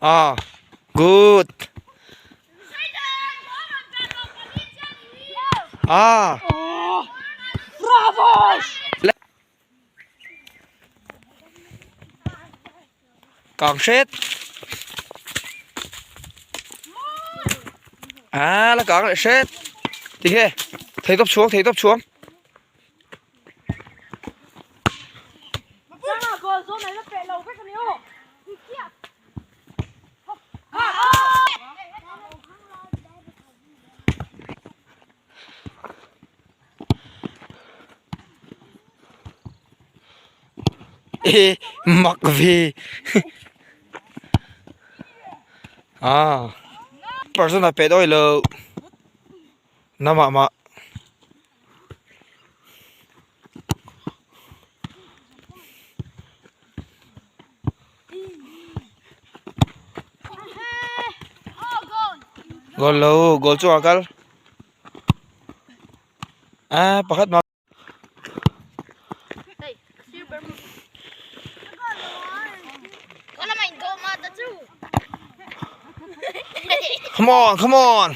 À, good. À, Bravo! còn set. À, là còn lại set. Thì thế, thấy tóc xuống, thấy tóc xuống. Ra rồi, chỗ này nó kệ lầu cái con yêu. Đi kia. Ê, mặc vì. À, person là pet oil. Nama mà. Gol lo, gol cho akal. À, pakat ma. Come on, come on.